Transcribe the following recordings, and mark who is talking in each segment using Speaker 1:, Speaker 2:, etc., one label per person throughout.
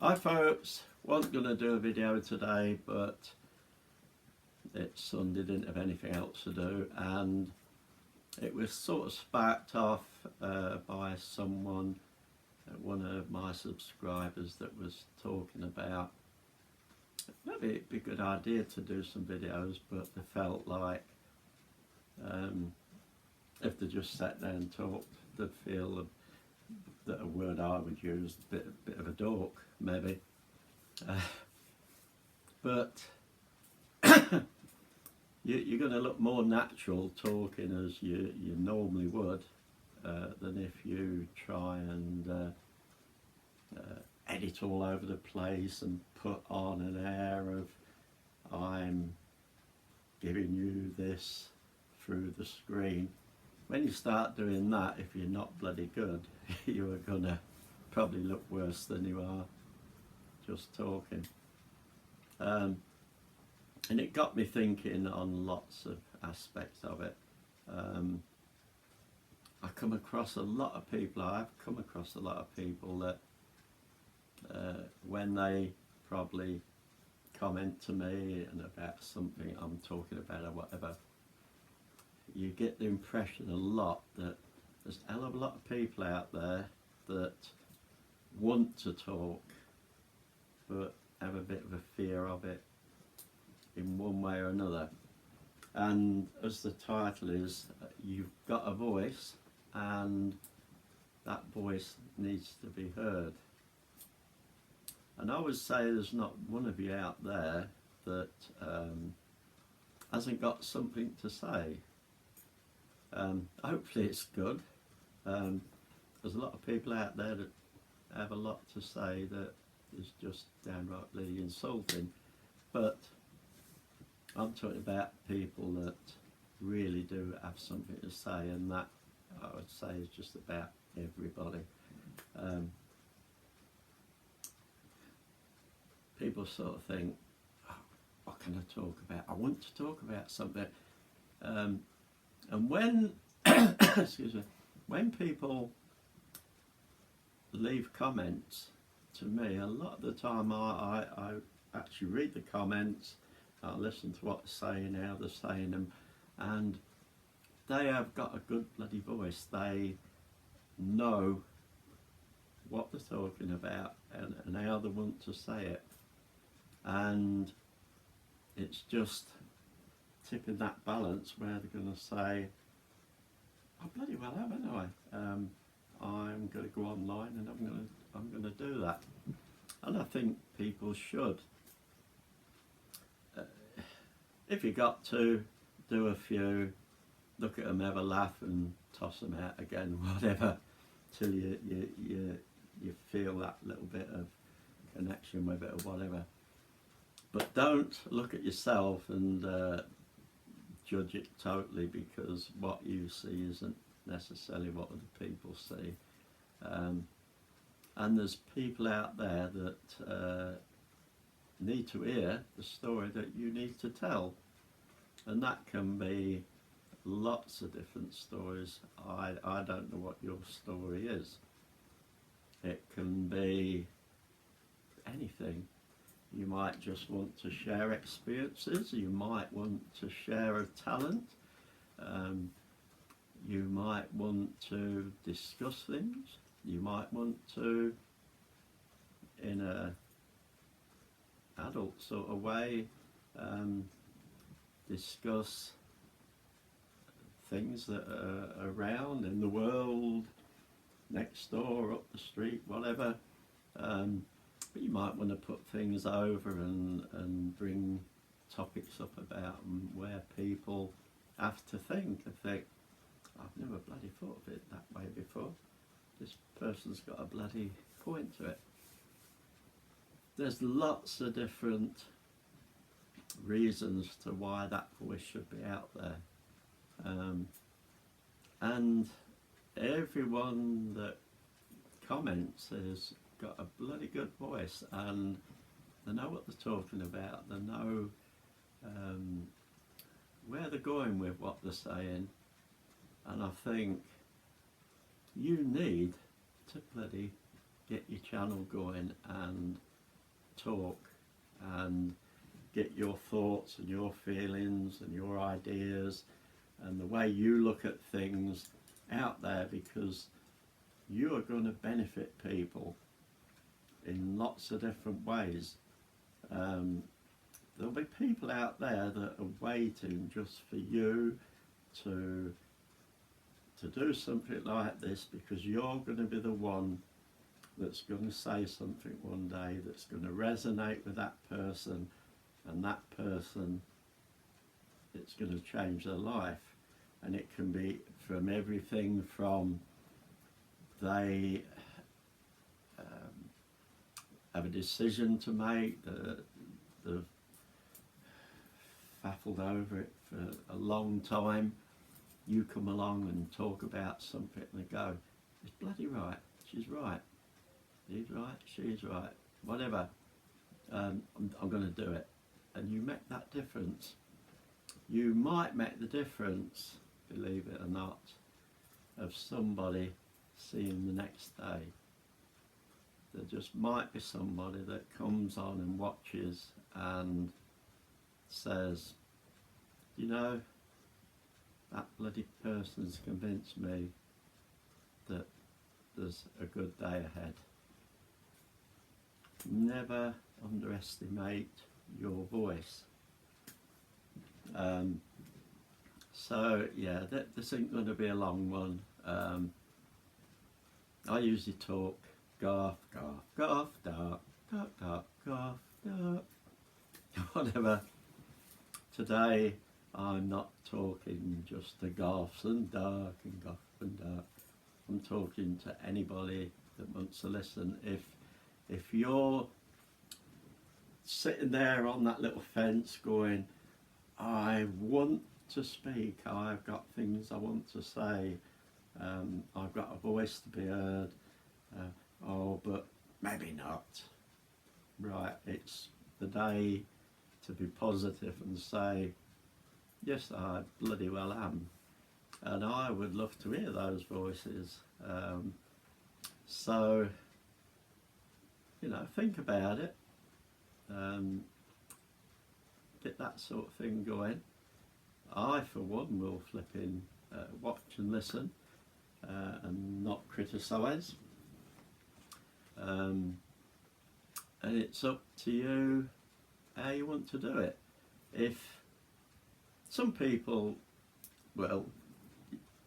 Speaker 1: Hi folks, wasn't going to do a video today, but it's Sunday, didn't have anything else to do, and it was sort of sparked off by someone, one of my subscribers, that was talking about maybe it'd be a good idea to do some videos, but they felt like if they just sat there and talked, they'd feel that a word I would use, a bit of a dork maybe, but you're going to look more natural talking as you normally would than if you try and edit all over the place and put on an air of I'm giving you this through the screen. When you start doing that, if you're not bloody good, you are going to probably look worse than you are just talking. And it got me thinking on lots of aspects of it. I've come across a lot of people that when they probably comment to me and about something I'm talking about or whatever, you get the impression a lot that there's a hell of a lot of people out there that want to talk but have a bit of a fear of it in one way or another. And as the title is, you've got a voice and that voice needs to be heard. And I would say there's not one of you out there that hasn't got something to say. Hopefully it's good. There's a lot of people out there that have a lot to say that is just downrightly insulting, but I'm talking about people that really do have something to say, and that I would say is just about everybody. People sort of think, oh, what can I talk about? I want to talk about something. And when, excuse me, when people leave comments to me, a lot of the time I actually read the comments, I listen to what they're saying, how they're saying them, and they have got a good bloody voice. They know what they're talking about and how they want to say it. And it's just tipping that balance where they're going to say, I bloody well have, anyway. I'm going to go online and I'm going to do that. And I think people should. If you got to do a few, look at them, have a laugh and toss them out again, whatever, till you feel that little bit of connection with it or whatever. But don't look at yourself and judge it totally, because what you see isn't necessarily what other people see. And there's people out there that need to hear the story that you need to tell, and that can be lots of different stories. I don't know what your story is. It can be anything. You might just want to share experiences, you might want to share a talent, you might want to discuss things, you might want to, in a adult sort of way, discuss things that are around in the world, next door, up the street, whatever. But you might want to put things over and bring topics up about where people have to think. I've never bloody thought of it that way before. This person's got a bloody point to it. There's lots of different reasons to why that voice should be out there. And everyone that comments has got a bloody good voice, and they know what they're talking about, they know where they're going with what they're saying, and I think you need to bloody get your channel going and talk and get your thoughts and your feelings and your ideas and the way you look at things out there, because you are going to benefit people in lots of different ways. There'll be people out there that are waiting just for you to do something like this, because you're going to be the one that's going to say something one day that's going to resonate with that person, and that person, it's going to change their life. And it can be from everything from they have a decision to make, they've faffled over it for a long time. You come along and talk about something and they go, it's bloody right, she's right, he's right, she's right, whatever, I'm going to do it. And you make that difference. You might make the difference, believe it or not, of somebody seeing the next day. There just might be somebody that comes on and watches and says, you know, that bloody person's convinced me that there's a good day ahead. Never underestimate your voice. So yeah, this ain't going to be a long one. I usually talk Goth, Goth, Goth, dark, dark, dark, Goth, dark, whatever. Today I'm not talking just to Goths and dark and Goth and dark. I'm talking to anybody that wants to listen. If you're sitting there on that little fence going, I want to speak, I've got things I want to say, I've got a voice to be heard, oh, but maybe not. Right, it's the day to be positive and say, yes, I bloody well am. And I would love to hear those voices. So, you know, think about it. Get that sort of thing going. I, for one, will flip in, watch and listen, and not criticise. And it's up to you how you want to do it. If some people, well,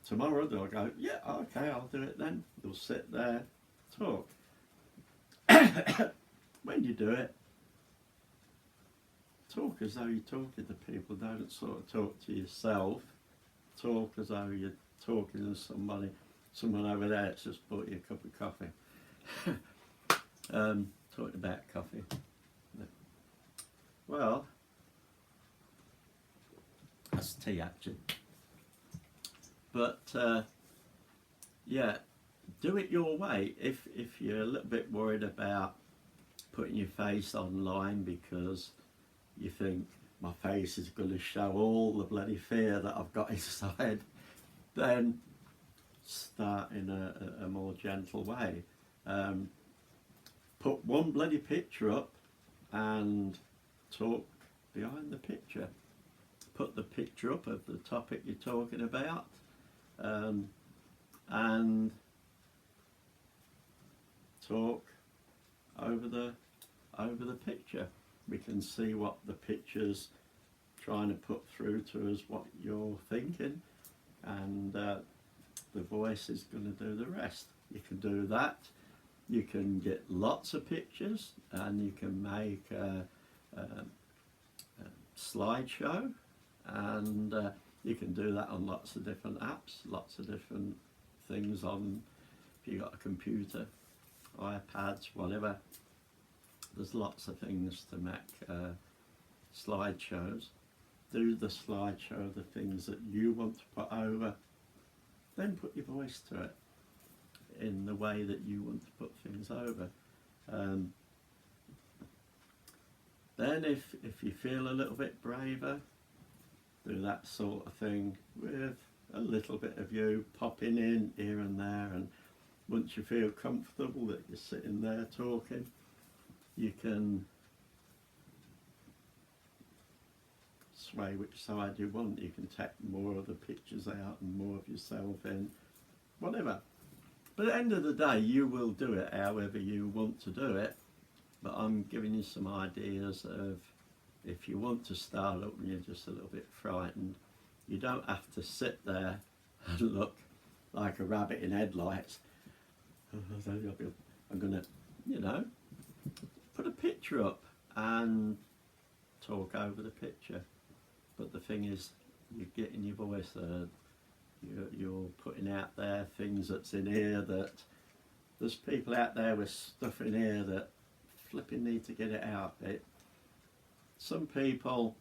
Speaker 1: tomorrow they'll go, yeah, okay, I'll do it then. They'll sit there, talk. When you do it, talk as though you're talking to people. Don't sort of talk to yourself. Talk as though you're talking to somebody. Someone over there that's just bought you a cup of coffee. Talking about coffee. Well, that's tea actually. But yeah, do it your way. If you're a little bit worried about putting your face online because you think my face is going to show all the bloody fear that I've got inside, then start in a more gentle way. Put one bloody picture up and talk behind the picture. Put the picture up of the topic you're talking about, and talk over the picture. We can see what the picture's trying to put through to us, what you're thinking, and the voice is going to do the rest. You can do that. You can get lots of pictures, and you can make a slideshow, and you can do that on lots of different apps, lots of different things on, if you've got a computer, iPads, whatever. There's lots of things to make slideshows. Do the slideshow, the things that you want to put over, then put your voice to it in the way that you want to put things over. Then if you feel a little bit braver, do that sort of thing with a little bit of you popping in here and there, and once you feel comfortable that you're sitting there talking, you can way, which side you want. You can take more of the pictures out and more of yourself in, whatever. But at the end of the day, you will do it however you want to do it. But I'm giving you some ideas of, if you want to start up and you're just a little bit frightened, you don't have to sit there and look like a rabbit in headlights. I'm going to, you know, put a picture up and talk over the picture. But the thing is, you're getting your voice heard. You're putting out there things that's in here, that there's people out there with stuff in here that flipping need to get it out. Some people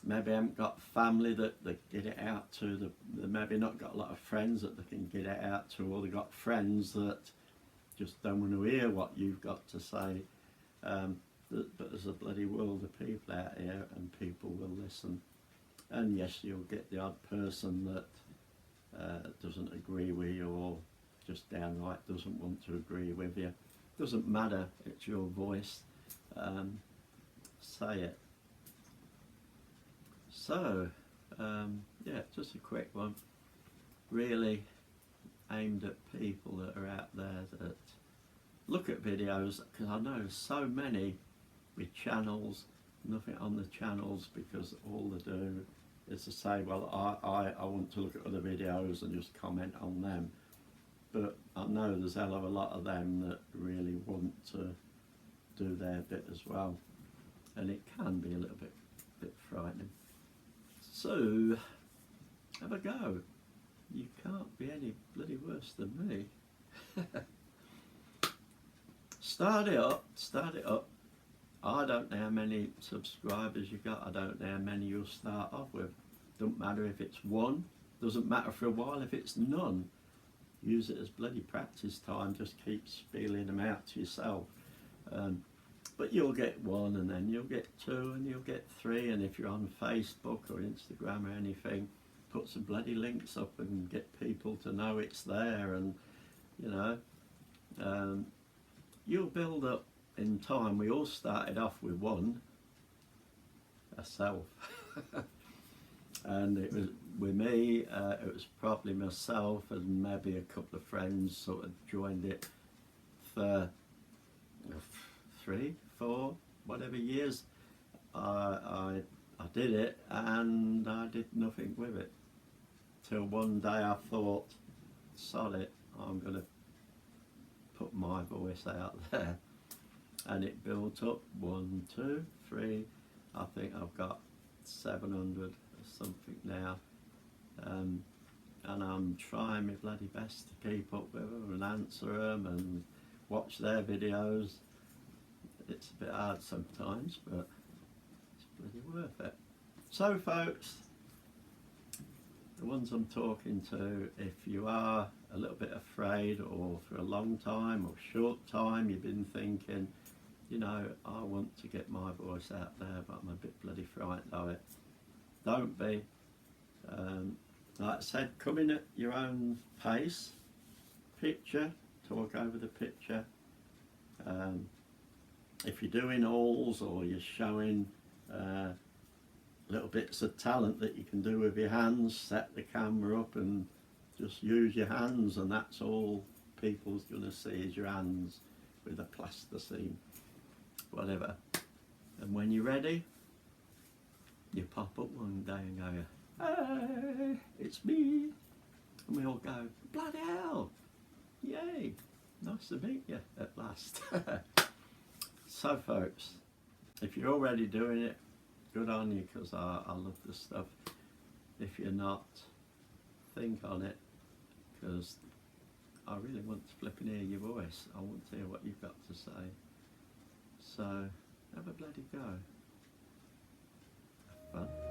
Speaker 1: maybe haven't got family that they get it out to, they maybe not got a lot of friends that they can get it out to, or they got friends that just don't want to hear what you've got to say. But there's a bloody world of people out here, and people will listen. And yes, you'll get the odd person that doesn't agree with you, or just downright doesn't want to agree with you. Doesn't matter, it's your voice. Say it. So, yeah, just a quick one. Really aimed at people that are out there that look at videos, because I know so many with channels, nothing on the channels, because all they do is to say, well, I want to look at other videos and just comment on them. But I know there's a hell of a lot of them that really want to do their bit as well, and it can be a little bit frightening. So have a go. You can't be any bloody worse than me. Start it up. I don't know how many subscribers you got, I don't know how many you'll start off with. Don't matter if it's one, doesn't matter for a while if it's none. Use it as bloody practice time, just keep spieling them out to yourself. But you'll get one, and then you'll get two, and you'll get three, and if you're on Facebook or Instagram or anything, put some bloody links up and get people to know it's there, and you know, you'll build up in time. We all started off with one, ourself. And it was with me, it was probably myself and maybe a couple of friends sort of joined it for 3, 4, whatever years. I did it, and I did nothing with it till one day I thought, sod it, I'm going to put my voice out there. And it built up, 1, 2, 3, I think I've got 700 or something now, and I'm trying my bloody best to keep up with them and answer them and watch their videos. It's a bit hard sometimes, but it's bloody worth it. So folks, the ones I'm talking to, if you are a little bit afraid, or for a long time or short time you've been thinking, you know, I want to get my voice out there, but I'm a bit bloody frightened of it. Don't be. Like I said, come in at your own pace. Picture, talk over the picture. If you're doing hauls, or you're showing little bits of talent that you can do with your hands, set the camera up and just use your hands, and that's all people's going to see is your hands with a plasticine, whatever. And when you're ready, you pop up one day and go, hey, it's me. And we all go, bloody hell, yay, nice to meet you at last. So folks, if you're already doing it, good on you, because I love this stuff. If you're not, think on it, because I really want to flip and hear your voice. I want to hear what you've got to say. So have a bloody go. Have fun.